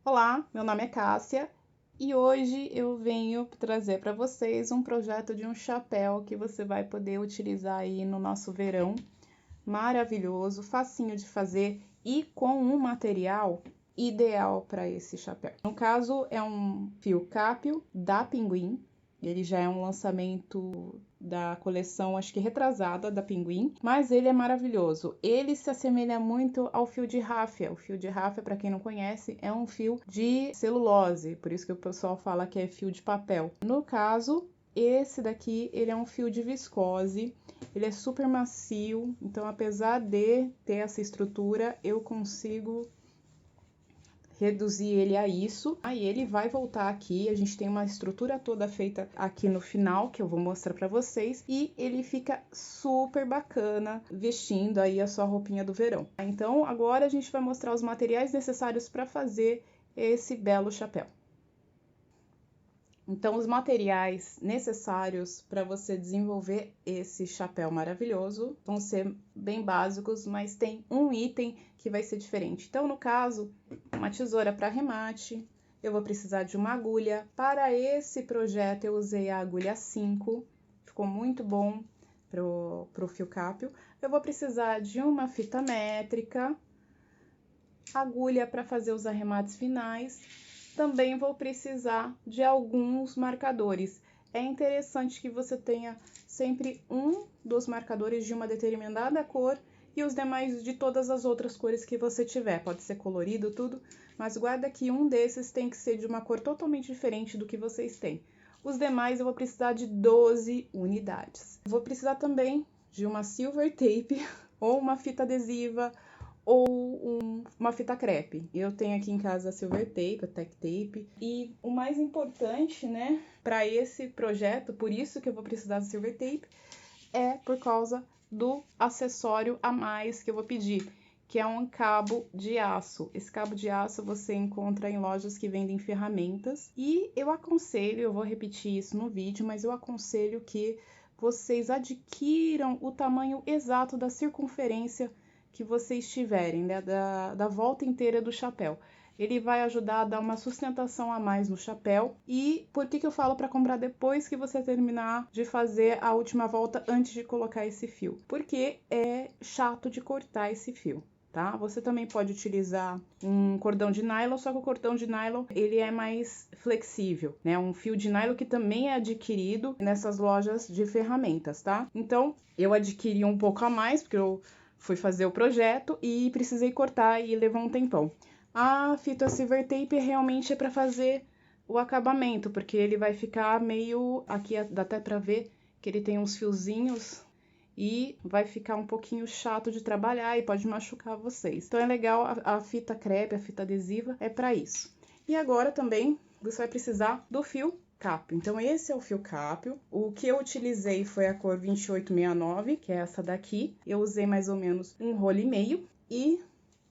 Olá, meu nome é Cássia e hoje eu venho trazer para vocês um projeto de um chapéu que você vai poder utilizar aí no nosso verão. Maravilhoso, facinho de fazer e com um material ideal para esse chapéu. No caso, é um fio cápio da Pinguim. Ele já é um lançamento da coleção, acho que retrasada, da Pinguim, mas ele é maravilhoso. Ele se assemelha muito ao fio de ráfia. O fio de ráfia, para quem não conhece, é um fio de celulose, por isso que o pessoal fala que é fio de papel. No caso, esse daqui, ele é um fio de viscose, ele é super macio, então apesar de ter essa estrutura, eu consigo reduzir ele a isso. Aí ele vai voltar aqui, a gente tem uma estrutura toda feita aqui no final, que eu vou mostrar pra vocês, e ele fica super bacana vestindo aí a sua roupinha do verão. Então agora a gente vai mostrar os materiais necessários para fazer esse belo chapéu. Então, os materiais necessários para você desenvolver esse chapéu maravilhoso vão ser bem básicos, mas tem um item que vai ser diferente. Então, no caso, uma tesoura para arremate, eu vou precisar de uma agulha. Para esse projeto, eu usei a agulha 5, ficou muito bom pro fio cápio. Eu vou precisar de uma fita métrica, agulha para fazer os arremates finais. Também vou precisar de alguns marcadores. É interessante que você tenha sempre um dos marcadores de uma determinada cor e os demais de todas as outras cores que você tiver. Pode ser colorido, tudo, mas guarda que um desses tem que ser de uma cor totalmente diferente do que vocês têm. Os demais eu vou precisar de 12 unidades. Vou precisar também de uma silver tape ou uma fita adesiva ou uma fita crepe. Eu tenho aqui em casa a silver tape, a tech tape. E o mais importante, né, para esse projeto, por isso que eu vou precisar da silver tape, é por causa do acessório a mais que eu vou pedir, que é um cabo de aço. Esse cabo de aço você encontra em lojas que vendem ferramentas. E eu aconselho, eu vou repetir isso no vídeo, mas eu aconselho que vocês adquiram o tamanho exato da circunferência que vocês tiverem, né, da volta inteira do chapéu. Ele vai ajudar a dar uma sustentação a mais no chapéu. E por que eu falo para comprar depois que você terminar de fazer a última volta antes de colocar esse fio? Porque é chato de cortar esse fio. Tá? Você também pode utilizar um cordão de nylon, só que o cordão de nylon ele é mais flexível, né? Um fio de nylon que também é adquirido nessas lojas de ferramentas, tá? Então, eu adquiri um pouco a mais, porque eu fui fazer o projeto e precisei cortar e levou um tempão. A fita silver tape realmente é para fazer o acabamento, porque ele vai ficar meio... Aqui dá até para ver que ele tem uns fiozinhos e vai ficar um pouquinho chato de trabalhar e pode machucar vocês. Então é legal a fita crepe, a fita adesiva, é para isso. E agora também você vai precisar do fio cápio. Então esse é o fio cápio. O que eu utilizei foi a cor 2869, que é essa daqui. Eu usei mais ou menos um rolo e meio e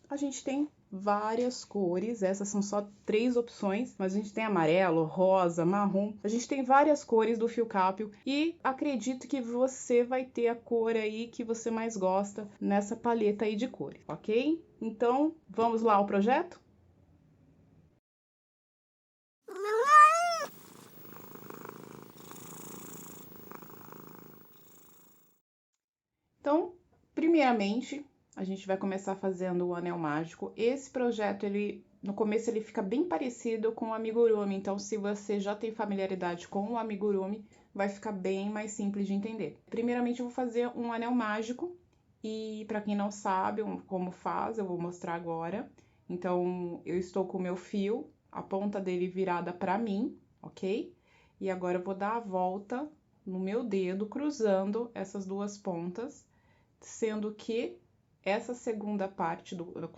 a gente tem várias cores, essas são só 3 opções, mas a gente tem amarelo, rosa, marrom, a gente tem várias cores do fio cápio e acredito que você vai ter a cor aí que você mais gosta nessa paleta aí de cores, ok? Então, vamos lá ao projeto? Então, primeiramente, a gente vai começar fazendo o anel mágico. Esse projeto, no começo, ele fica bem parecido com o amigurumi. Então, se você já tem familiaridade com o amigurumi, vai ficar bem mais simples de entender. Primeiramente, eu vou fazer um anel mágico. E para quem não sabe como faz, eu vou mostrar agora. Então, eu estou com o meu fio, a ponta dele virada para mim, ok? E agora eu vou dar a volta no meu dedo, cruzando essas duas pontas, sendo que essa segunda parte,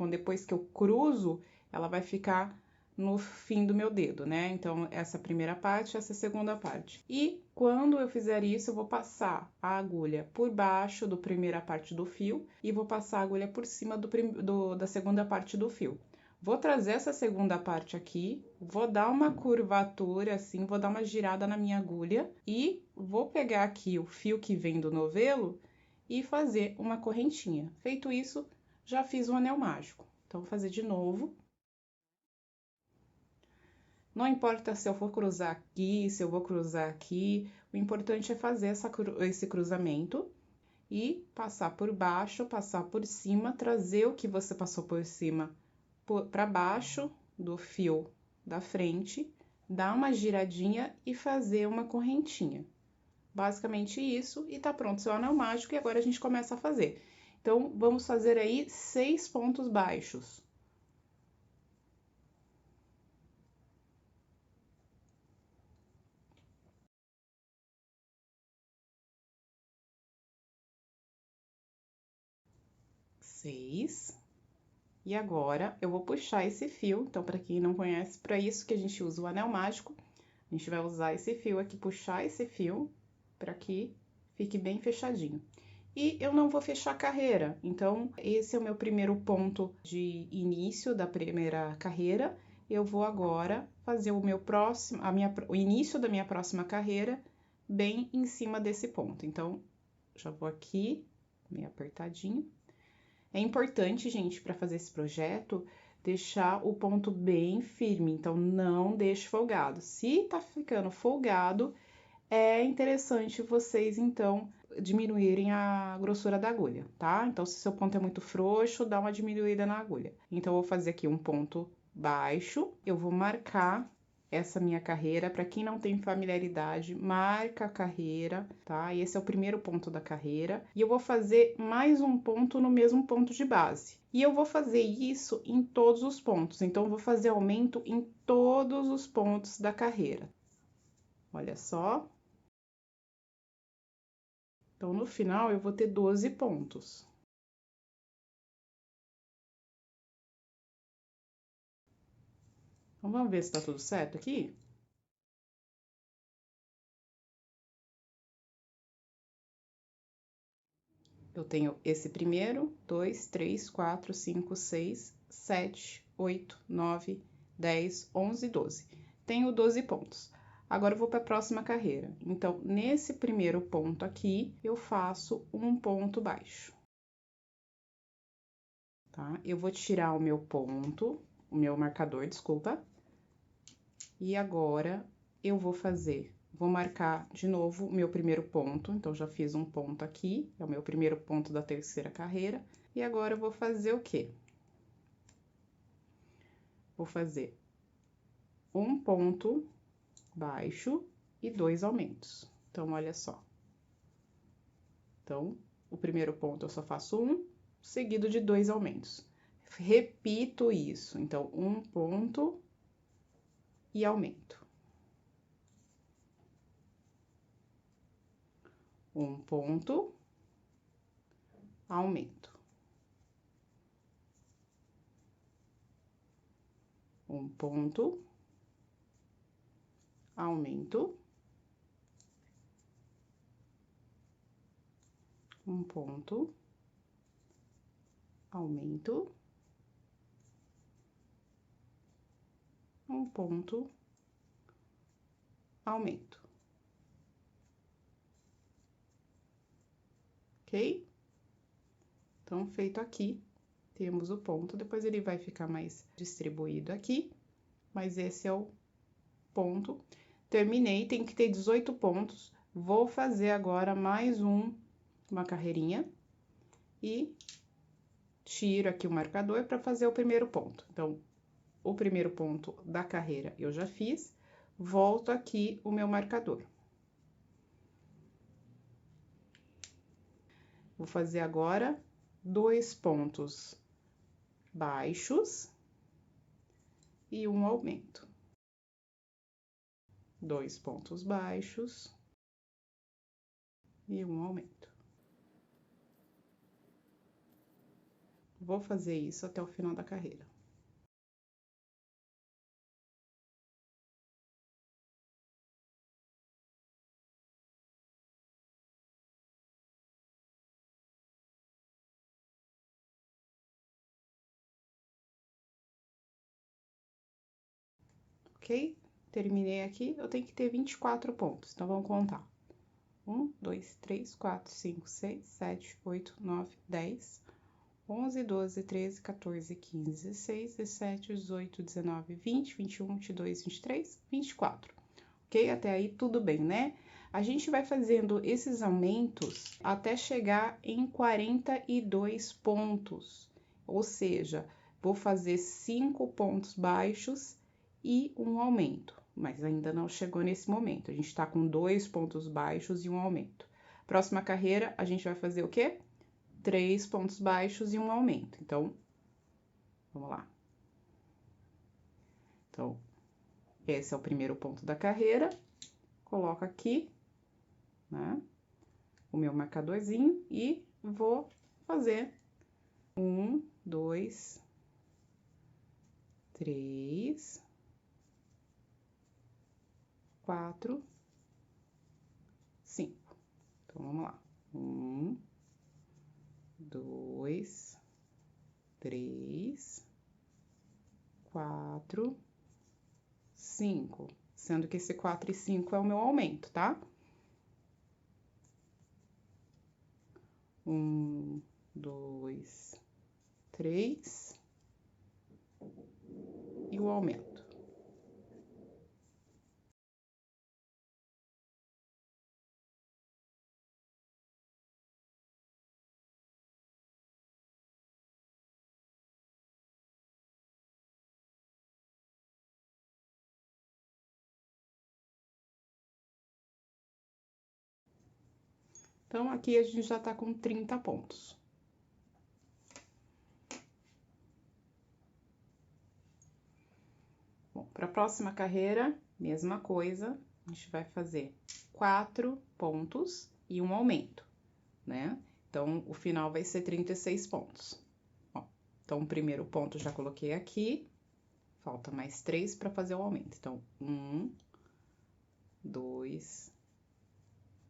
depois que eu cruzo, ela vai ficar no fim do meu dedo, né? Então, essa primeira parte, essa segunda parte. E quando eu fizer isso, eu vou passar a agulha por baixo da primeira parte do fio e vou passar a agulha por cima da segunda parte do fio. Vou trazer essa segunda parte aqui, vou dar uma curvatura assim, vou dar uma girada na minha agulha e vou pegar aqui o fio que vem do novelo e fazer uma correntinha. Feito isso, já fiz o anel mágico. Então, vou fazer de novo. Não importa se eu for cruzar aqui, se eu vou cruzar aqui, o importante é fazer esse cruzamento e passar por baixo, passar por cima, trazer o que você passou por cima para baixo do fio da frente, dar uma giradinha e fazer uma correntinha. Basicamente isso, e tá pronto seu anel mágico, e agora a gente começa a fazer. Então, vamos fazer aí 6 pontos baixos. Seis. E agora, eu vou puxar esse fio. Então, para quem não conhece, para isso que a gente usa o anel mágico, a gente vai usar esse fio aqui, puxar esse fio para que fique bem fechadinho. E eu não vou fechar a carreira, então esse é o meu primeiro ponto de início da primeira carreira. Eu vou agora fazer o o início da minha próxima carreira bem em cima desse ponto. Então, já vou aqui, meio apertadinho. É importante, gente, para fazer esse projeto, deixar o ponto bem firme, então não deixe folgado. Se tá ficando folgado, é interessante vocês, então, diminuírem a grossura da agulha, tá? Então, se seu ponto é muito frouxo, dá uma diminuída na agulha. Então, eu vou fazer aqui um ponto baixo, eu vou marcar essa minha carreira. Para quem não tem familiaridade, marca a carreira, tá? E esse é o primeiro ponto da carreira. E eu vou fazer mais um ponto no mesmo ponto de base. E eu vou fazer isso em todos os pontos. Então, eu vou fazer aumento em todos os pontos da carreira. Olha só. Então, no final, eu vou ter 12 pontos. Então, vamos ver se tá tudo certo aqui? Eu tenho esse primeiro, 2, 3, 4, 5, 6, 7, 8, 9, 10, 11, 12. Tenho 12 pontos. Agora, eu vou para a próxima carreira. Então, nesse primeiro ponto aqui, eu faço um ponto baixo. Tá? Eu vou tirar o meu ponto, o meu marcador, desculpa. E agora, eu vou marcar de novo o meu primeiro ponto. Então, já fiz um ponto aqui, é o meu primeiro ponto da terceira carreira. E agora, eu vou fazer o quê? Vou fazer um ponto baixo e 2 aumentos. Então, olha só. Então, o primeiro ponto eu só faço um, seguido de 2 aumentos. Repito isso. Então, um ponto e aumento. Um ponto, aumento. Um ponto, aumento. Um ponto, aumento. Um ponto, aumento. Ok? Então, feito aqui, temos o ponto. Depois ele vai ficar mais distribuído aqui, mas esse é o ponto. Terminei, tem que ter 18 pontos. Vou fazer agora mais uma carreirinha e tiro aqui o marcador para fazer o primeiro ponto. Então, o primeiro ponto da carreira eu já fiz, volto aqui o meu marcador. Vou fazer agora 2 pontos baixos e um aumento. 2 pontos baixos e um aumento. Vou fazer isso até o final da carreira. Ok? Terminei aqui, eu tenho que ter 24 pontos, então vamos contar. 1, 2, 3, 4, 5, 6, 7, 8, 9, 10, 11, 12, 13, 14, 15, 16, 17, 18, 19, 20, 21, 22, 23, 24. Ok? Até aí tudo bem, né? A gente vai fazendo esses aumentos até chegar em 42 pontos. Ou seja, vou fazer 5 pontos baixos e um aumento. Mas ainda não chegou nesse momento. A gente tá com 2 pontos baixos e um aumento. Próxima carreira, a gente vai fazer o quê? 3 pontos baixos e um aumento. Então, vamos lá. Então, esse é o primeiro ponto da carreira. Coloco aqui, né, o meu marcadorzinho e vou fazer 1, 2, 3, 4, 5. Então, vamos lá. 1, 2, 3, 4, 5. Sendo que esse 4 e 5 é o meu aumento, tá? 1, 2, 3 e o aumento. Então, aqui a gente já tá com 30 pontos. Bom, para a próxima carreira, mesma coisa, a gente vai fazer 4 pontos e um aumento, né? Então, o final vai ser 36 pontos. Ó, então, o primeiro ponto já coloquei aqui, falta mais 3 para fazer o aumento. Então, 1, 2,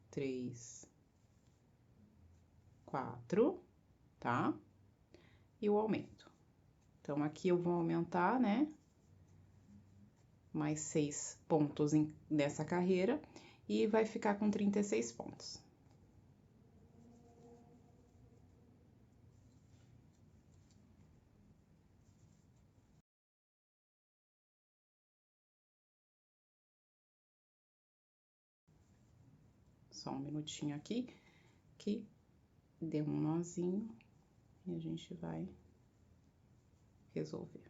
3, 4, tá? E o aumento. Então, aqui eu vou aumentar, né? Mais 6 pontos nessa carreira e vai ficar com 36 pontos. Só um minutinho aqui, que deu um nozinho e a gente vai resolver.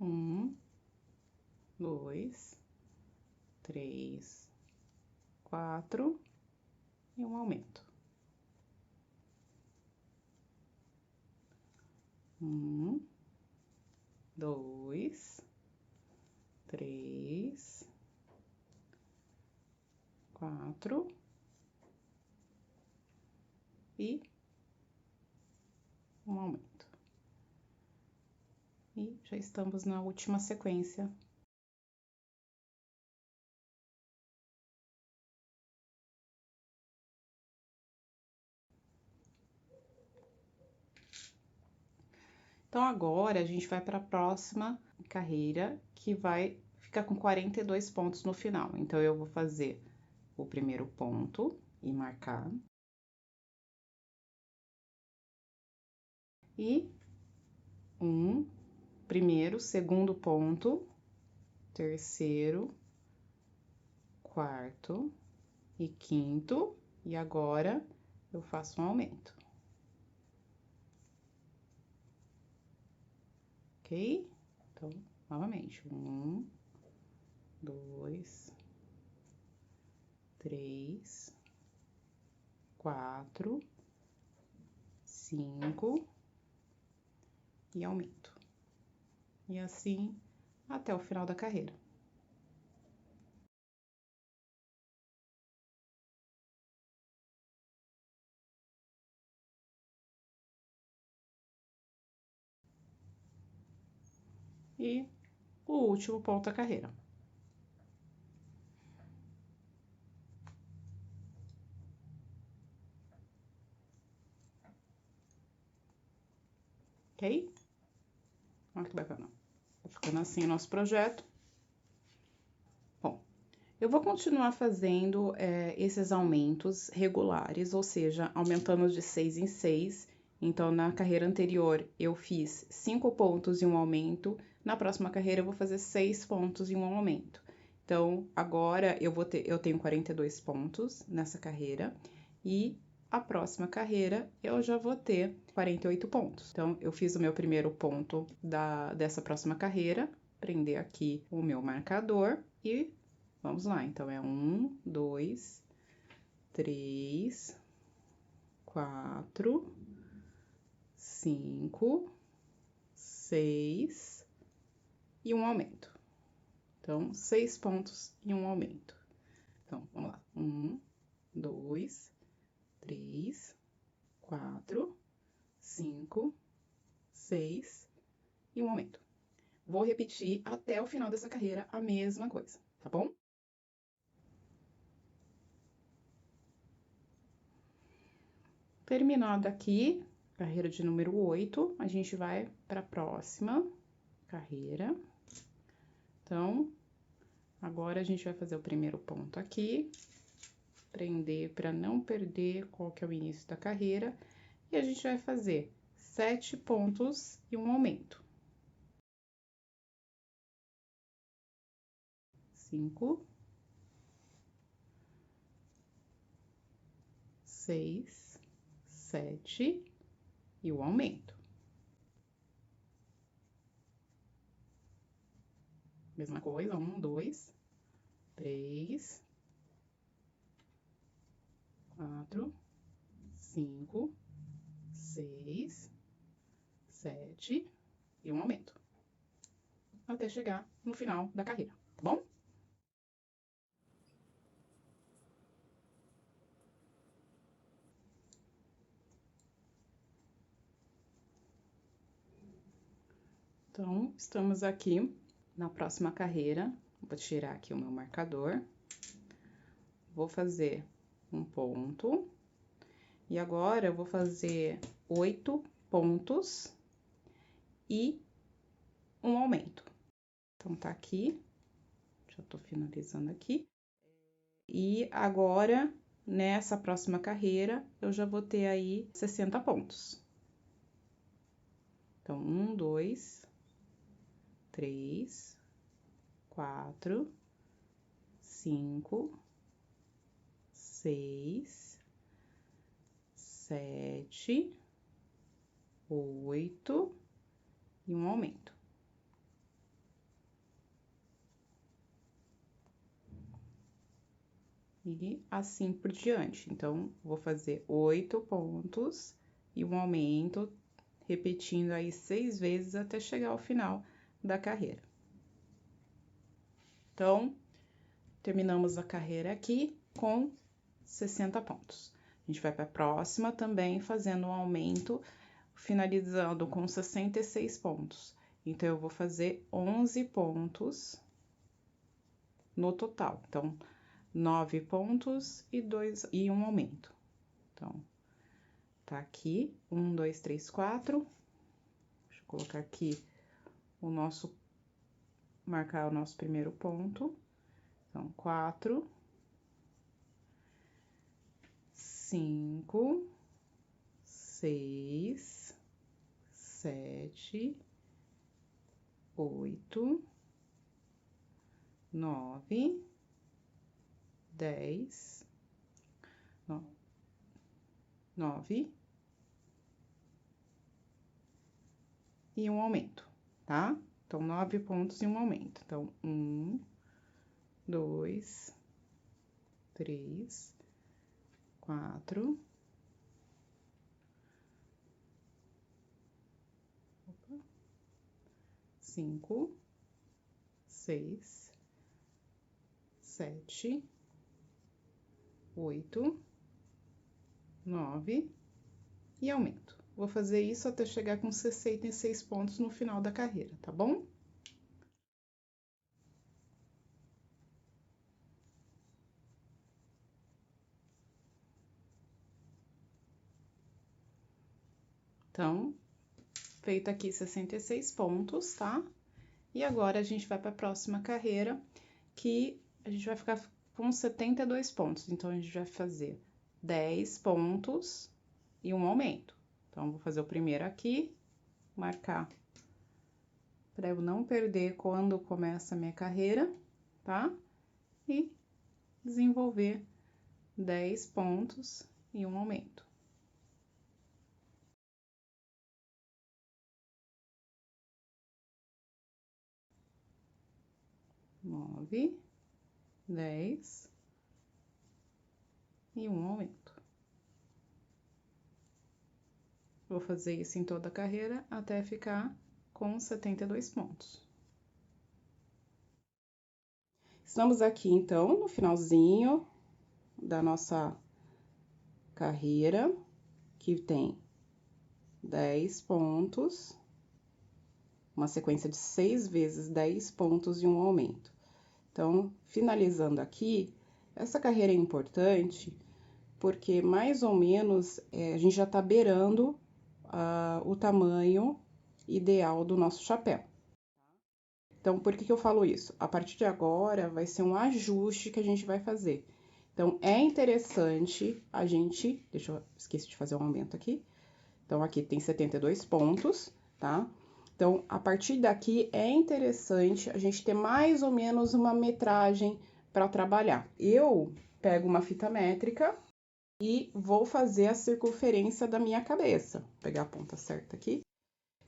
1, 2, 3, 4 e um aumento. 1, 2, 3, 4 e um aumento. E já estamos na última sequência. Então, agora a gente vai para a próxima carreira, que vai ficar com 42 pontos no final. Então, eu vou fazer o primeiro ponto e marcar. E primeiro, segundo ponto, terceiro, quarto e quinto. E agora, eu faço um aumento. Ok? Então, novamente, 1, 2, 3, 4, 5 e aumento. E assim até o final da carreira. E o último ponto da carreira. Ok? Olha que bacana. Tá ficando assim o nosso projeto. Bom, Eu vou continuar fazendo esses aumentos regulares, ou seja, aumentando de 6 em 6. Então, na carreira anterior, eu fiz 5 pontos e um aumento. Na próxima carreira, eu vou fazer 6 pontos e um aumento. Então, agora eu tenho 42 pontos nessa carreira. E a próxima carreira, eu já vou ter 48 pontos. Então, eu fiz o meu primeiro ponto dessa próxima carreira. Prender aqui o meu marcador e vamos lá. Então, é 1, 2, 3, 4, 5, 6 e um aumento. Então, 6 pontos e um aumento. Então, vamos lá. 1, 2, 3, 4, 5, 6 e um aumento. Vou repetir até o final dessa carreira a mesma coisa, tá bom? Terminado aqui, carreira de número 8, a gente vai para a próxima carreira. Então, agora a gente vai fazer o primeiro ponto aqui, prender para não perder qual que é o início da carreira, e a gente vai fazer 7 pontos e um aumento. 5, 6, 7 e o aumento. Mesma coisa, 1, 2, 3, 4, 5, 6, 7 e um aumento. Até chegar no final da carreira, tá bom? Então, estamos aqui na próxima carreira. Vou tirar aqui o meu marcador. Vou fazer um ponto. E agora, eu vou fazer 8 pontos e um aumento. Então, tá aqui. Já tô finalizando aqui. E agora, nessa próxima carreira, eu já vou ter aí 60 pontos. Então, 1, 2, 3, 4, 5, 6, 7, 8 e um aumento. E assim por diante. Então, vou fazer 8 pontos e um aumento, repetindo aí 6 vezes até chegar ao final da carreira. Então, terminamos a carreira aqui com 60 pontos. A gente vai para a próxima também fazendo um aumento, finalizando com 66 pontos. Então, eu vou fazer 11 pontos no total. Então, 9 pontos e um aumento. Então, tá aqui, 1, 2, 3, 4. Deixa eu colocar aqui marcar o nosso primeiro ponto. Então, 4, 5, 6, 7, 8, 9, 10, 9 e um aumento, tá? Então, 9 pontos e um aumento. Então, 1, 2, 3, 4, 5, 6, 7, 8, 9 e aumento. Vou fazer isso até chegar com 66 pontos no final da carreira, tá bom? Então, feito aqui 66 pontos, tá? E agora a gente vai para a próxima carreira, que a gente vai ficar com 72 pontos. Então, a gente vai fazer 10 pontos e um aumento. Então, vou fazer o primeiro aqui, marcar para eu não perder quando começa a minha carreira, tá? E desenvolver 10 pontos e um aumento. Nove, 10 e um aumento. Vou fazer isso em toda a carreira até ficar com 72 pontos. Estamos aqui, então, no finalzinho da nossa carreira, que tem 10 pontos, uma sequência de 6 vezes 10 pontos e um aumento. Então, finalizando aqui, essa carreira é importante porque mais ou menos a gente já tá beirando o tamanho ideal do nosso chapéu. Então, por que eu falo isso? A partir de agora, vai ser um ajuste que a gente vai fazer. Então, é interessante a gente... esqueci de fazer um aumento aqui. Então, aqui tem 72 pontos, tá? Então, a partir daqui, é interessante a gente ter mais ou menos uma metragem para trabalhar. Eu pego uma fita métrica e vou fazer a circunferência da minha cabeça. Vou pegar a ponta certa aqui.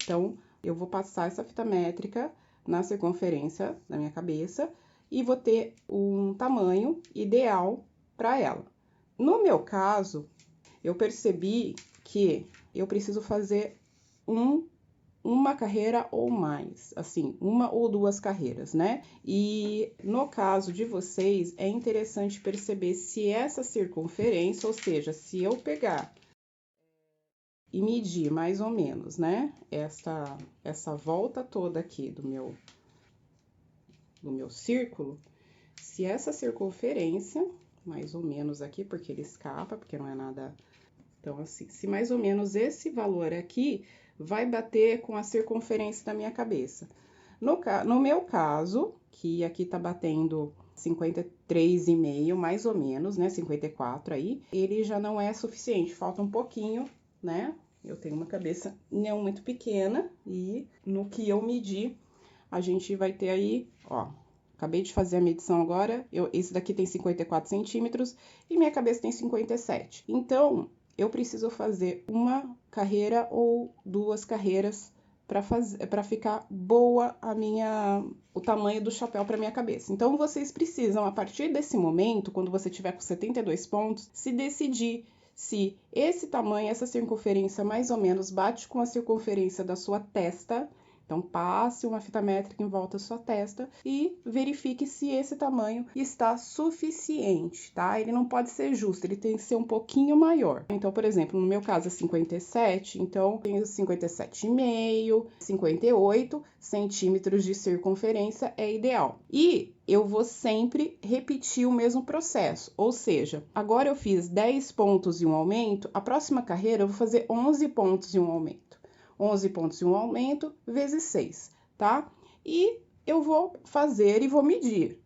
Então, eu vou passar essa fita métrica na circunferência da minha cabeça e vou ter um tamanho ideal para ela. No meu caso, eu percebi que eu preciso fazer uma carreira ou mais, assim, uma ou duas carreiras, né? E no caso de vocês, é interessante perceber se essa circunferência, ou seja, se eu pegar e medir mais ou menos, né? Essa volta toda aqui do meu círculo, se essa circunferência, mais ou menos aqui, porque ele escapa, porque não é nada... Então, assim, se mais ou menos esse valor aqui vai bater com a circunferência da minha cabeça. No meu caso, que aqui tá batendo 53,5, mais ou menos, né? 54 aí, ele já não é suficiente, falta um pouquinho, né? Eu tenho uma cabeça não muito pequena e no que eu medir, a gente vai ter aí, ó, acabei de fazer a medição agora, esse daqui tem 54 centímetros e minha cabeça tem 57. Então, eu preciso fazer uma carreira ou duas carreiras para ficar boa o tamanho do chapéu para minha cabeça. Então, vocês precisam, a partir desse momento, quando você tiver com 72 pontos, se decidir se esse tamanho, essa circunferência mais ou menos bate com a circunferência da sua testa. Então, passe uma fita métrica em volta da sua testa e verifique se esse tamanho está suficiente, tá? Ele não pode ser justo, ele tem que ser um pouquinho maior. Então, por exemplo, no meu caso é 57, então tenho 57,5, 58 centímetros de circunferência é ideal. E eu vou sempre repetir o mesmo processo, ou seja, agora eu fiz 10 pontos e um aumento, a próxima carreira eu vou fazer 11 pontos e um aumento. 11 pontos e um aumento, vezes 6, tá? E eu vou fazer e vou medir.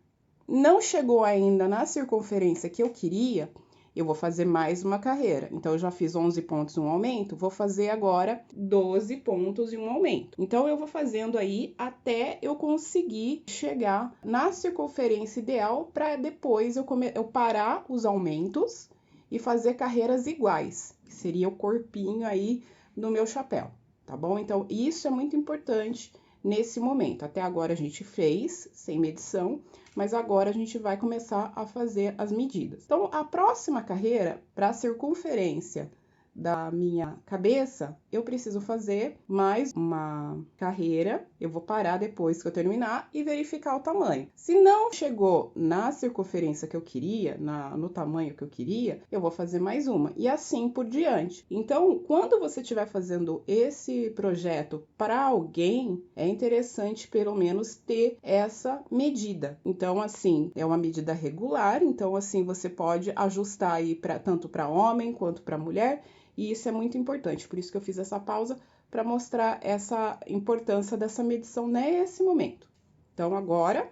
Não chegou ainda na circunferência que eu queria, eu vou fazer mais uma carreira. Então, eu já fiz 11 pontos e um aumento, vou fazer agora 12 pontos e um aumento. Então, eu vou fazendo aí até eu conseguir chegar na circunferência ideal para depois eu parar os aumentos e fazer carreiras iguais, que seria o corpinho aí no meu chapéu. Tá bom? Então, isso é muito importante nesse momento. Até agora a gente fez sem medição, mas agora a gente vai começar a fazer as medidas. Então, a próxima carreira, para a circunferência da minha cabeça, eu preciso fazer mais uma carreira. Eu vou parar depois que eu terminar e verificar o tamanho. Se não chegou na circunferência que eu queria, no tamanho que eu queria, eu vou fazer mais uma. E assim por diante. Então, quando você estiver fazendo esse projeto para alguém, é interessante pelo menos ter essa medida. Então, assim, é uma medida regular. Então, assim, você pode ajustar aí tanto para homem quanto para mulher. E isso é muito importante, por isso que eu fiz essa pausa para mostrar essa importância dessa medição nesse momento. Então, agora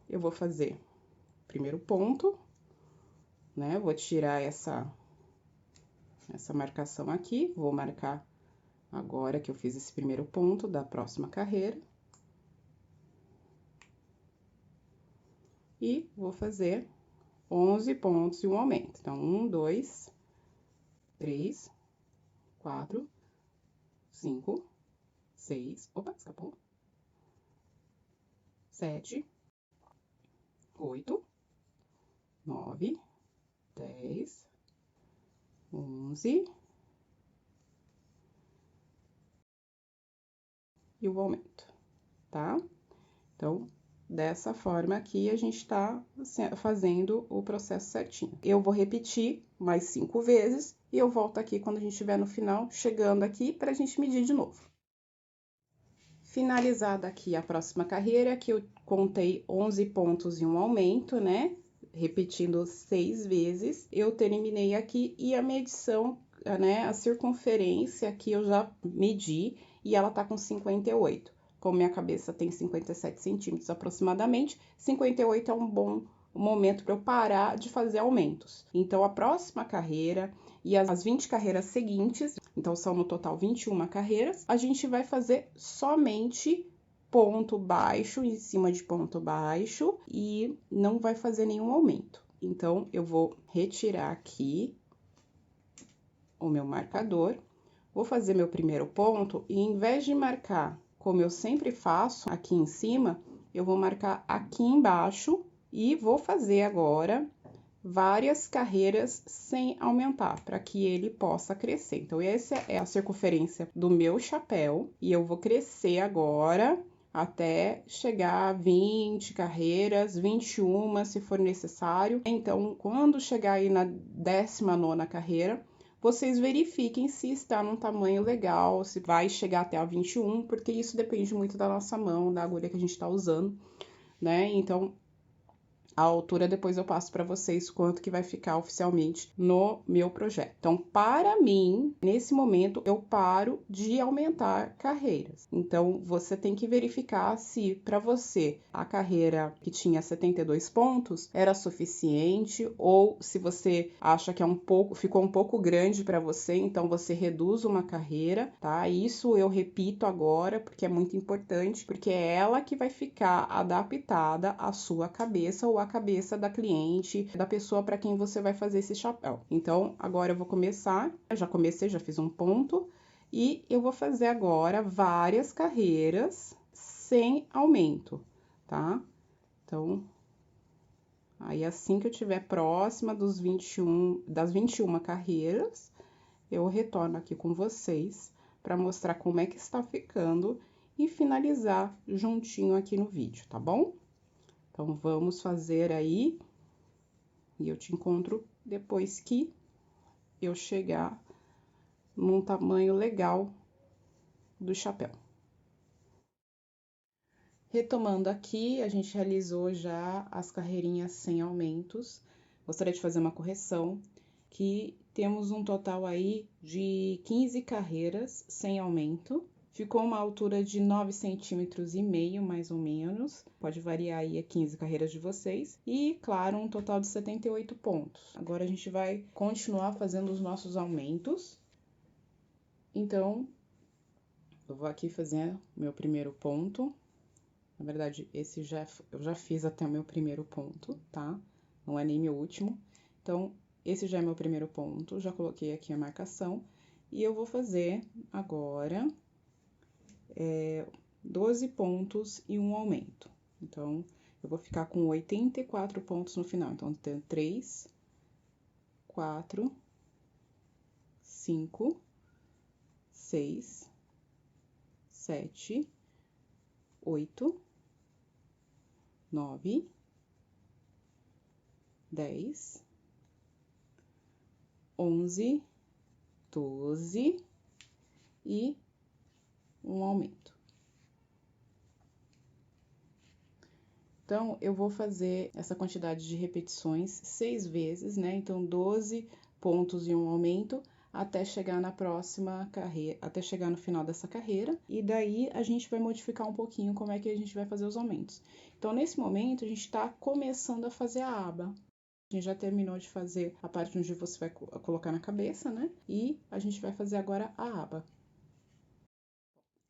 eu vou fazer primeiro ponto, né? Vou tirar essa marcação aqui, vou marcar agora que eu fiz esse primeiro ponto da próxima carreira. E vou fazer 11 pontos e um aumento. Então, 1, 2, 3, 4, 5, 6, opa, escapou. 7, 8, 9, 10, 11 e o aumento, tá? Então, dessa forma aqui, a gente tá fazendo o processo certinho. Eu vou repetir mais 5 vezes e eu volto aqui quando a gente estiver no final, chegando aqui, pra gente medir de novo. Finalizada aqui a próxima carreira, que eu contei 11 pontos e um aumento, né? Repetindo 6 vezes, eu terminei aqui e a medição, né? A circunferência aqui eu já medi e ela tá com 58. Como minha cabeça tem 57 centímetros aproximadamente, 58 é um bom momento para eu parar de fazer aumentos. Então, a próxima carreira e as 20 carreiras seguintes, então são no total 21 carreiras, a gente vai fazer somente ponto baixo em cima de ponto baixo e não vai fazer nenhum aumento. Então, eu vou retirar aqui o meu marcador, vou fazer meu primeiro ponto e em vez de marcar como eu sempre faço aqui em cima, eu vou marcar aqui embaixo e vou fazer agora várias carreiras sem aumentar, para que ele possa crescer. Então, essa é a circunferência do meu chapéu e eu vou crescer agora até chegar a 20 carreiras, 21 se for necessário. Então, quando chegar aí na 19ª carreira, vocês verifiquem se está num tamanho legal, se vai chegar até a 21, porque isso depende muito da nossa mão, da agulha que a gente está usando, né? Então, a altura depois eu passo para vocês quanto que vai ficar oficialmente no meu projeto. Então, para mim, nesse momento, eu paro de aumentar carreiras. Então, você tem que verificar se para você a carreira que tinha 72 pontos era suficiente ou se você acha que ficou um pouco grande para você, então você reduz uma carreira, tá? Isso eu repito agora porque é muito importante, porque é ela que vai ficar adaptada à sua cabeça ou à cabeça da cliente, da pessoa para quem você vai fazer esse chapéu. Então, agora eu vou começar, já comecei, já fiz um ponto, e eu vou fazer agora várias carreiras sem aumento, tá? Então, aí assim que eu estiver próxima das 21 carreiras, eu retorno aqui com vocês para mostrar como é que está ficando e finalizar juntinho aqui no vídeo, tá bom? Então, vamos fazer aí, e eu te encontro depois que eu chegar num tamanho legal do chapéu. Retomando aqui, a gente realizou já as carreirinhas sem aumentos. Gostaria de fazer uma correção, que temos um total aí de 15 carreiras sem aumento. Ficou uma altura de 9,5 centímetros, mais ou menos. Pode variar aí a 15 carreiras de vocês. E, claro, um total de 78 pontos. Agora, a gente vai continuar fazendo os nossos aumentos. Então, eu vou aqui fazer o meu primeiro ponto. Na verdade, eu já fiz até o meu primeiro ponto, tá? Não é nem meu último. Então, esse já é meu primeiro ponto. Já coloquei aqui a marcação. E eu vou fazer agora 12 pontos e um aumento. Então, eu vou ficar com 84 pontos no final. Então, tem 3, 4, 5, 6, 7, 8, 9, 10, 11, 12 e um aumento. Então, eu vou fazer essa quantidade de repetições 6 vezes, né? Então, 12 pontos e um aumento, até chegar na próxima carreira, até chegar no final dessa carreira, e daí a gente vai modificar um pouquinho como é que a gente vai fazer os aumentos. Então, nesse momento, a gente está começando a fazer a aba. A gente já terminou de fazer a parte onde você vai colocar na cabeça, né? E a gente vai fazer agora a aba.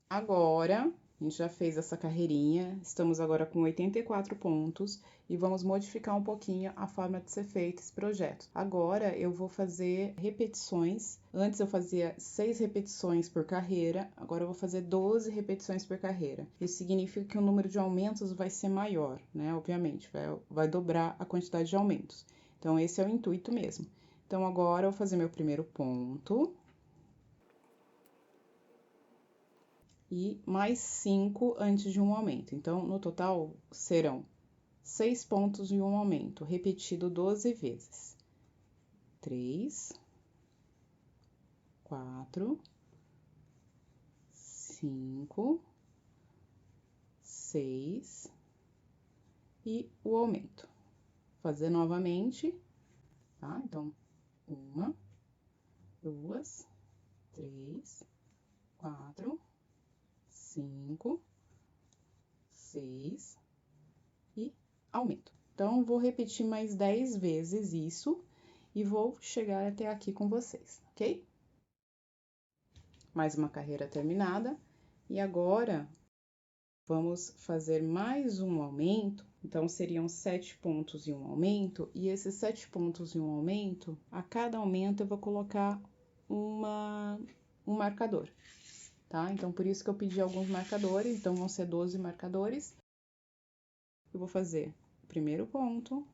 Agora, a gente já fez essa carreirinha, estamos agora com 84 pontos e vamos modificar um pouquinho a forma de ser feito esse projeto. Agora eu vou fazer repetições. Antes eu fazia 6 repetições por carreira, agora eu vou fazer 12 repetições por carreira. Isso significa que o número de aumentos vai ser maior, né? Obviamente, vai dobrar a quantidade de aumentos. Então, esse é o intuito mesmo. Então, agora eu vou fazer meu primeiro ponto. E mais 5 antes de um aumento. Então, no total, serão 6 pontos e um aumento, repetido 12 vezes. 3, 4, 5, 6 e o aumento. Vou fazer novamente, tá? Então, 1, 2, 3, 4, 5, 6 e aumento. Então, vou repetir mais 10 vezes isso e vou chegar até aqui com vocês, ok? Mais uma carreira terminada. E agora, vamos fazer mais um aumento. Então, seriam 7 pontos e um aumento. E esses 7 pontos e um aumento, a cada aumento eu vou colocar um marcador, tá? Então, por isso que eu pedi alguns marcadores. Então, vão ser 12 marcadores. Eu vou fazer o primeiro ponto.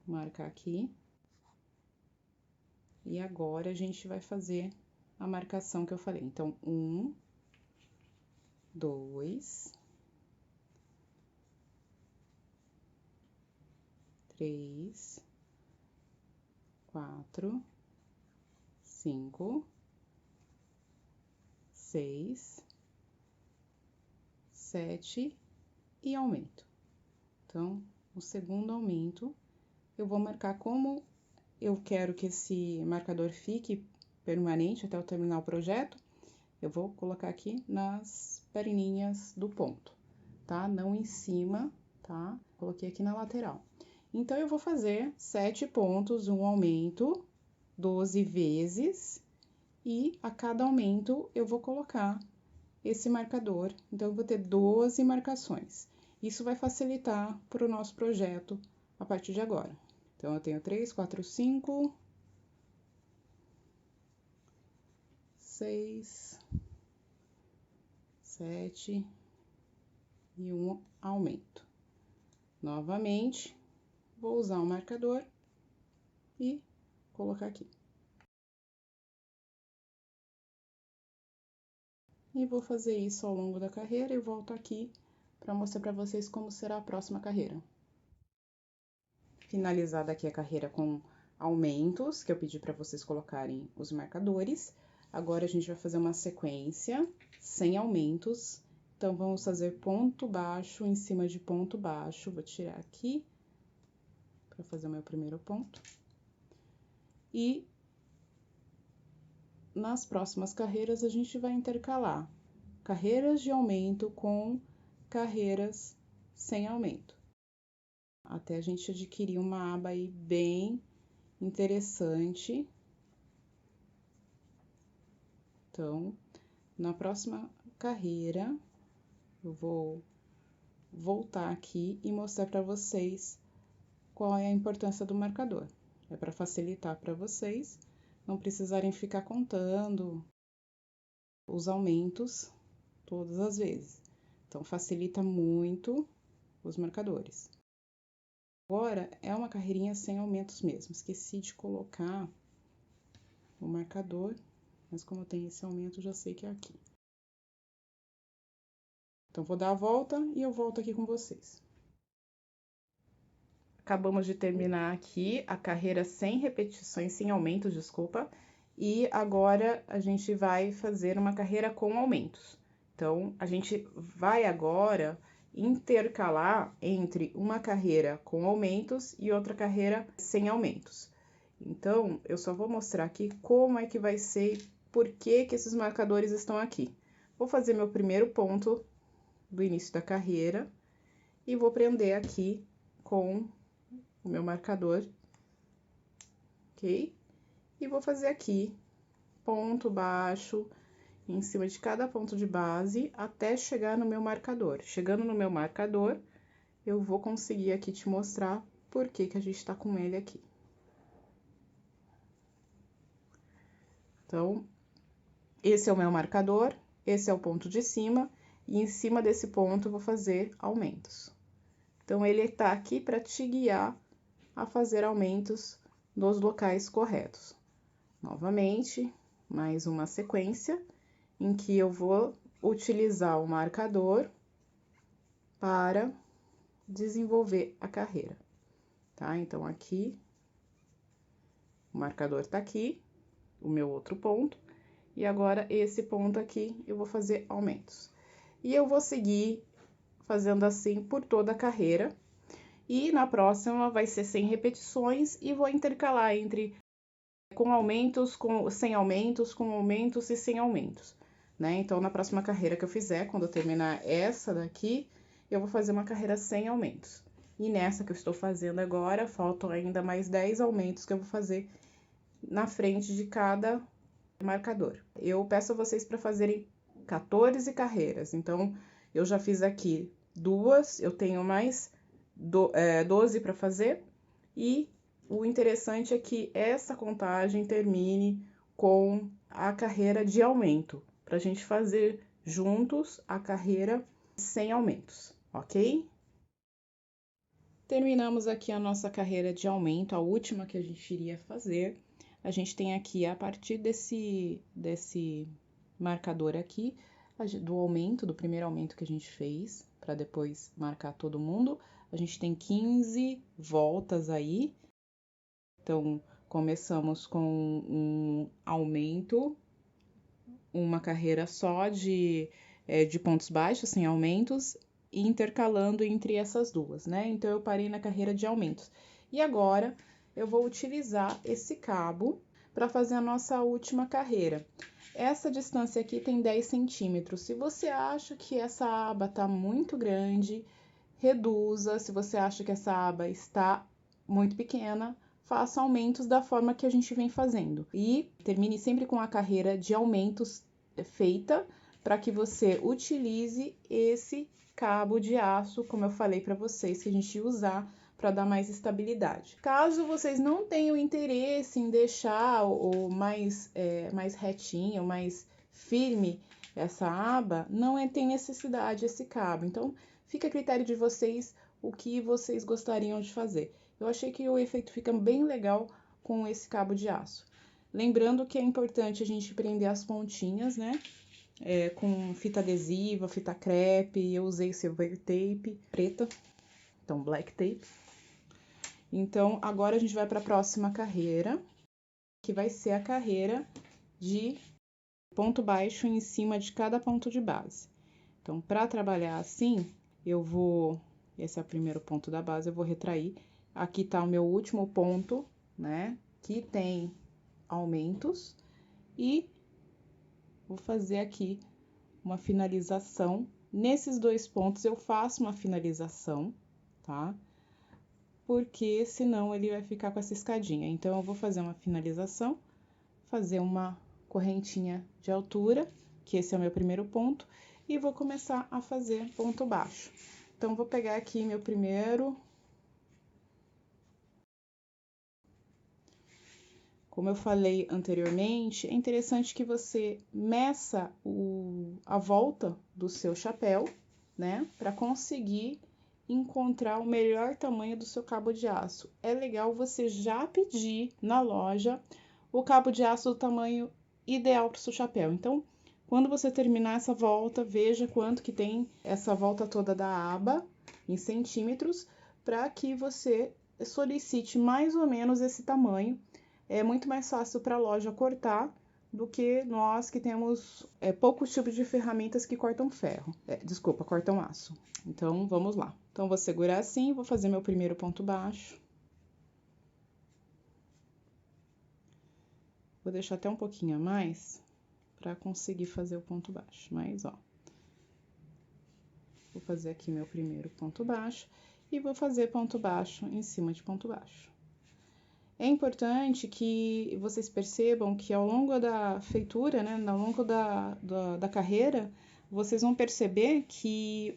Marcar aqui. E agora, a gente vai fazer a marcação que eu falei. Então, 1, 2, 3, 4, 5, 6, 7 e aumento. Então, o segundo aumento, eu vou marcar como eu quero que esse marcador fique permanente até eu terminar o projeto. Eu vou colocar aqui nas perninhas do ponto, tá? Não em cima, tá? Coloquei aqui na lateral. Então, eu vou fazer 7 pontos, um aumento, 12 vezes, e a cada aumento eu vou colocar esse marcador. Então, eu vou ter 12 marcações. Isso vai facilitar para o nosso projeto a partir de agora. Então, eu tenho 3, 4, 5, 6, 7 e um aumento. Novamente, vou usar o marcador e colocar aqui. E vou fazer isso ao longo da carreira e volto aqui para mostrar para vocês como será a próxima carreira. Finalizada aqui a carreira com aumentos, que eu pedi para vocês colocarem os marcadores. Agora, a gente vai fazer uma sequência sem aumentos. Então, vamos fazer ponto baixo em cima de ponto baixo. Vou tirar aqui para fazer o meu primeiro ponto. E nas próximas carreiras, a gente vai intercalar carreiras de aumento com carreiras sem aumento, até a gente adquirir uma aba aí bem interessante. Então, na próxima carreira, eu vou voltar aqui e mostrar para vocês qual é a importância do marcador. É para facilitar para vocês não precisarem ficar contando os aumentos todas as vezes. Então, facilita muito os marcadores. Agora, é uma carreirinha sem aumentos mesmo. Esqueci de colocar o marcador, mas como tem esse aumento, já sei que é aqui. Então, vou dar a volta e eu volto aqui com vocês. Acabamos de terminar aqui a carreira sem repetições, sem aumentos, desculpa. E agora, a gente vai fazer uma carreira com aumentos. Então, a gente vai agora intercalar entre uma carreira com aumentos e outra carreira sem aumentos. Então, eu só vou mostrar aqui como é que vai ser e por que que esses marcadores estão aqui. Vou fazer meu primeiro ponto do início da carreira e vou prender aqui com o meu marcador, ok? E vou fazer aqui ponto baixo em cima de cada ponto de base até chegar no meu marcador. Chegando no meu marcador, eu vou conseguir aqui te mostrar por que que a gente tá com ele aqui. Então, esse é o meu marcador, esse é o ponto de cima, e em cima desse ponto eu vou fazer aumentos. Então, ele tá aqui para te guiar a fazer aumentos nos locais corretos. Novamente, mais uma sequência em que eu vou utilizar o marcador para desenvolver a carreira, tá? Então, aqui, o marcador tá aqui, o meu outro ponto, e agora esse ponto aqui eu vou fazer aumentos. E eu vou seguir fazendo assim por toda a carreira, e na próxima vai ser 100 repetições e vou intercalar entre com aumentos, sem aumentos, com aumentos e sem aumentos, né? Então, na próxima carreira que eu fizer, quando eu terminar essa daqui, eu vou fazer uma carreira sem aumentos. E nessa que eu estou fazendo agora, faltam ainda mais 10 aumentos que eu vou fazer na frente de cada marcador. Eu peço a vocês para fazerem 14 carreiras, então eu já fiz aqui duas, eu tenho mais 12 para fazer, e o interessante é que essa contagem termine com a carreira de aumento, para a gente fazer juntos a carreira sem aumentos, ok? Terminamos aqui a nossa carreira de aumento, a última que a gente iria fazer. A gente tem aqui, a partir desse marcador aqui, do aumento, do primeiro aumento que a gente fez, para depois marcar todo mundo, a gente tem 15 voltas aí. Então, começamos com um aumento, uma carreira só de pontos baixos, sem aumentos, e intercalando entre essas duas, né? Então, eu parei na carreira de aumentos. E agora, eu vou utilizar esse cabo para fazer a nossa última carreira. Essa distância aqui tem 10 centímetros. Se você acha que essa aba tá muito grande, reduza. Se você acha que essa aba está muito pequena, faça aumentos da forma que a gente vem fazendo. E termine sempre com a carreira de aumentos feita, para que você utilize esse cabo de aço, como eu falei para vocês, que a gente ia usar para dar mais estabilidade. Caso vocês não tenham interesse em deixar o mais retinho, mais firme essa aba, não tem necessidade esse cabo. Então, fica a critério de vocês o que vocês gostariam de fazer. Eu achei que o efeito fica bem legal com esse cabo de aço. Lembrando que é importante a gente prender as pontinhas, né? Com fita adesiva, fita crepe, eu usei silver tape preta, então black tape. Então, agora a gente vai para a próxima carreira, que vai ser a carreira de ponto baixo em cima de cada ponto de base. Então, para trabalhar assim, esse é o primeiro ponto da base, eu vou retrair. Aqui tá o meu último ponto, né, que tem aumentos, e vou fazer aqui uma finalização. Nesses dois pontos eu faço uma finalização, tá? Porque senão ele vai ficar com essa escadinha. Então, eu vou fazer uma finalização, fazer uma correntinha de altura, que esse é o meu primeiro ponto, e vou começar a fazer ponto baixo. Então, vou pegar aqui meu primeiro. Como eu falei anteriormente, é interessante que você meça a volta do seu chapéu, né? Para conseguir encontrar o melhor tamanho do seu cabo de aço. É legal você já pedir na loja o cabo de aço do tamanho ideal para o seu chapéu. Então, quando você terminar essa volta, veja quanto que tem essa volta toda da aba em centímetros, para que você solicite mais ou menos esse tamanho. É muito mais fácil para a loja cortar do que nós que temos poucos tipos de ferramentas que cortam ferro. Cortam aço. Então, vamos lá. Então, vou segurar assim, vou fazer meu primeiro ponto baixo. Vou deixar até um pouquinho a mais para conseguir fazer o ponto baixo, mas, ó. Vou fazer aqui meu primeiro ponto baixo e vou fazer ponto baixo em cima de ponto baixo. É importante que vocês percebam que ao longo da feitura, né, ao longo da carreira, vocês vão perceber que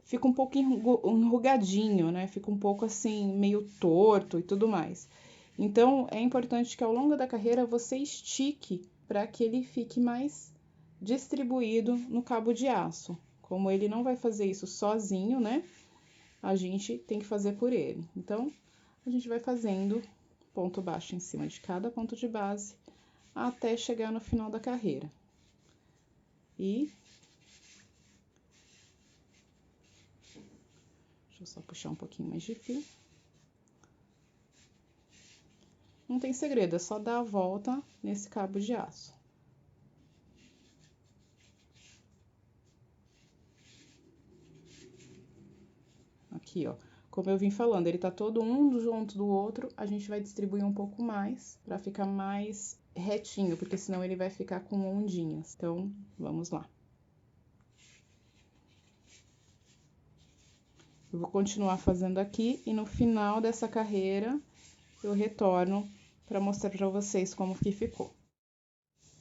fica um pouco enrugadinho, né? Fica um pouco assim, meio torto e tudo mais. Então, é importante que ao longo da carreira você estique para que ele fique mais distribuído no cabo de aço. Como ele não vai fazer isso sozinho, né? A gente tem que fazer por ele. Então, a gente vai fazendo ponto baixo em cima de cada ponto de base até chegar no final da carreira. E deixa eu só puxar um pouquinho mais de fio. Não tem segredo, é só dar a volta nesse cabo de aço. Aqui, ó. Como eu vim falando, ele tá todo um junto do outro, a gente vai distribuir um pouco mais para ficar mais retinho, porque senão ele vai ficar com ondinhas. Então, vamos lá. Eu vou continuar fazendo aqui e no final dessa carreira eu retorno para mostrar para vocês como que ficou.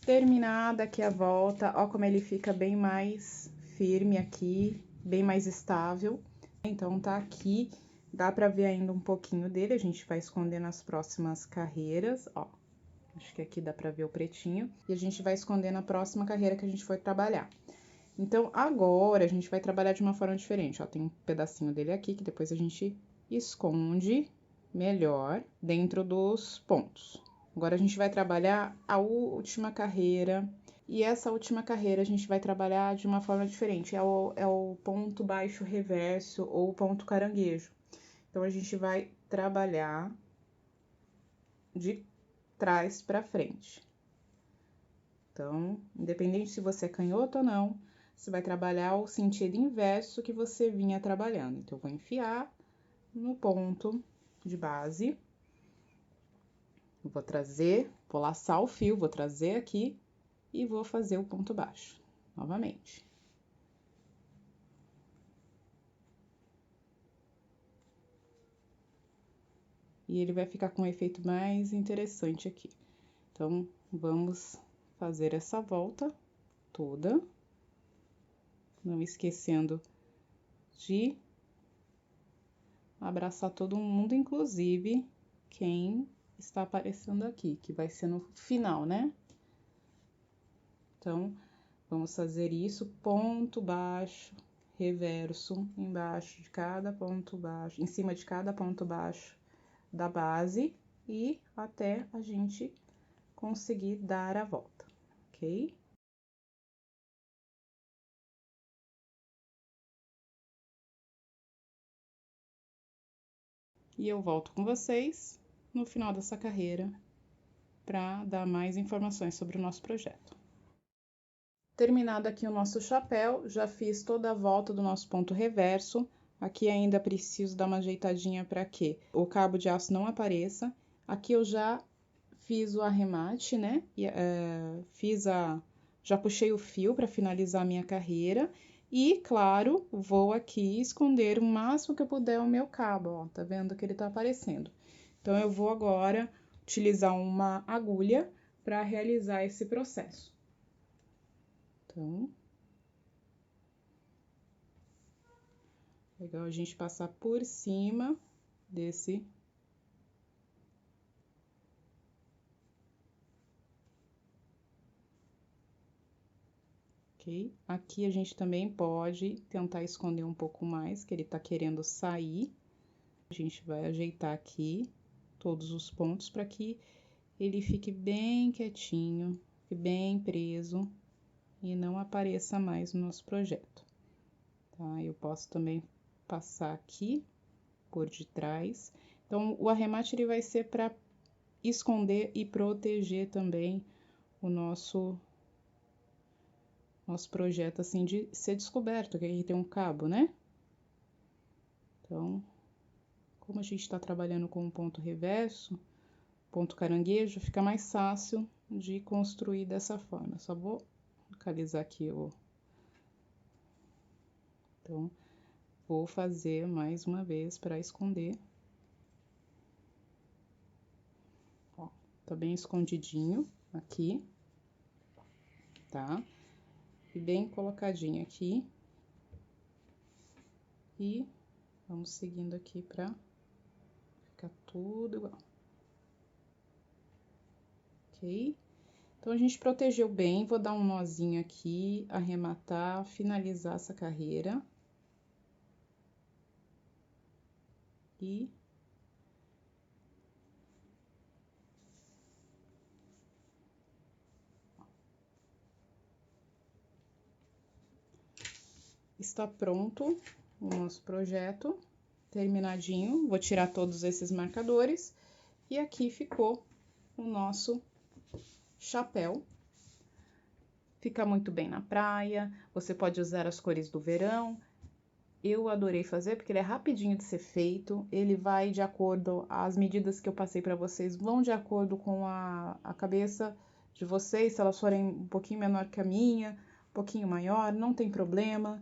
Terminada aqui a volta, ó como ele fica bem mais firme aqui, bem mais estável. Então, tá aqui, dá pra ver ainda um pouquinho dele, a gente vai esconder nas próximas carreiras, ó. Acho que aqui dá pra ver o pretinho. E a gente vai esconder na próxima carreira que a gente for trabalhar. Então, agora, a gente vai trabalhar de uma forma diferente, ó. Tem um pedacinho dele aqui, que depois a gente esconde melhor dentro dos pontos. Agora, a gente vai trabalhar a última carreira. E essa última carreira a gente vai trabalhar de uma forma diferente, é o ponto baixo reverso ou ponto caranguejo. Então, a gente vai trabalhar de trás para frente. Então, independente se você é canhoto ou não, você vai trabalhar o sentido inverso que você vinha trabalhando. Então, eu vou enfiar no ponto de base, vou laçar o fio, vou trazer aqui e vou fazer o ponto baixo, novamente. E ele vai ficar com um efeito mais interessante aqui. Então, vamos fazer essa volta toda, não esquecendo de abraçar todo mundo, inclusive quem está aparecendo aqui, que vai ser no final, né? Então, vamos fazer isso, ponto baixo, reverso, embaixo de cada ponto baixo, em cima de cada ponto baixo da base e até a gente conseguir dar a volta, ok? E eu volto com vocês no final dessa carreira para dar mais informações sobre o nosso projeto. Terminado aqui o nosso chapéu, já fiz toda a volta do nosso ponto reverso. Aqui ainda preciso dar uma ajeitadinha para que o cabo de aço não apareça. Aqui eu já fiz o arremate, né? Já puxei o fio para finalizar a minha carreira. E, claro, vou aqui esconder o máximo que eu puder o meu cabo, ó. Tá vendo que ele tá aparecendo? Então, eu vou agora utilizar uma agulha para realizar esse processo. Então, legal a gente passar por cima desse. Ok? Aqui a gente também pode tentar esconder um pouco mais, que ele tá querendo sair. A gente vai ajeitar aqui todos os pontos para que ele fique bem quietinho, fique bem preso e não apareça mais no nosso projeto, tá? Eu posso também passar aqui por detrás. Então, o arremate ele vai ser para esconder e proteger também o nosso projeto, assim, de ser descoberto, que aqui tem um cabo, né? Então, como a gente tá trabalhando com um ponto reverso, ponto caranguejo, fica mais fácil de construir dessa forma. Só vou localizar aqui o... Então, vou fazer mais uma vez para esconder. Ó, tá bem escondidinho aqui, tá? E bem colocadinho aqui. E vamos seguindo aqui pra ficar tudo igual. Ok? Então, a gente protegeu bem. Vou dar um nozinho aqui, arrematar, finalizar essa carreira. E... está pronto o nosso projeto, terminadinho. Vou tirar todos esses marcadores. E aqui ficou o nosso chapéu. Fica muito bem na praia, você pode usar as cores do verão. Eu adorei fazer porque ele é rapidinho de ser feito, ele vai de acordo, as medidas que eu passei para vocês vão de acordo com a cabeça de vocês, se elas forem um pouquinho menor que a minha, um pouquinho maior, não tem problema,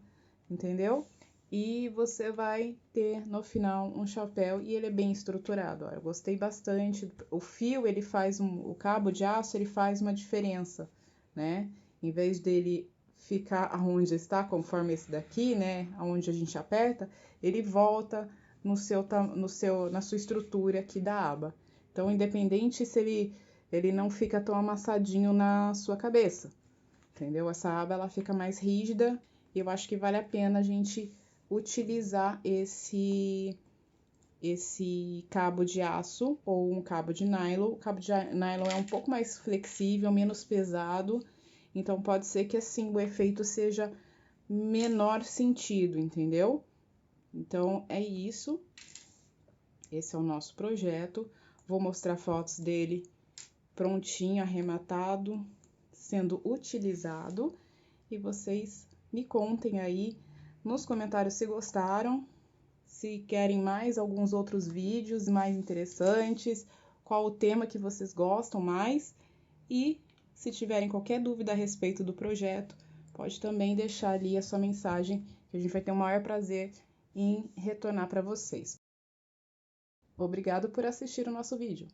entendeu? E você vai ter no final um chapéu e ele é bem estruturado, ó, eu gostei bastante. O fio, ele faz o cabo de aço, ele faz uma diferença, né? Em vez dele ficar aonde está, conforme esse daqui, né, aonde a gente aperta, ele volta na sua estrutura aqui da aba. Então, independente se ele não fica tão amassadinho na sua cabeça, entendeu? Essa aba, ela fica mais rígida e eu acho que vale a pena a gente utilizar esse cabo de aço ou um cabo de nylon. O cabo de nylon é um pouco mais flexível, menos pesado, então pode ser que assim o efeito seja menor sentido, entendeu? Então é isso. Esse é o nosso projeto. Vou mostrar fotos dele prontinho, arrematado, sendo utilizado. E vocês me contem aí nos comentários se gostaram, se querem mais alguns outros vídeos mais interessantes, qual o tema que vocês gostam mais. E se tiverem qualquer dúvida a respeito do projeto, pode também deixar ali a sua mensagem, que a gente vai ter o maior prazer em retornar para vocês. Obrigado por assistir o nosso vídeo.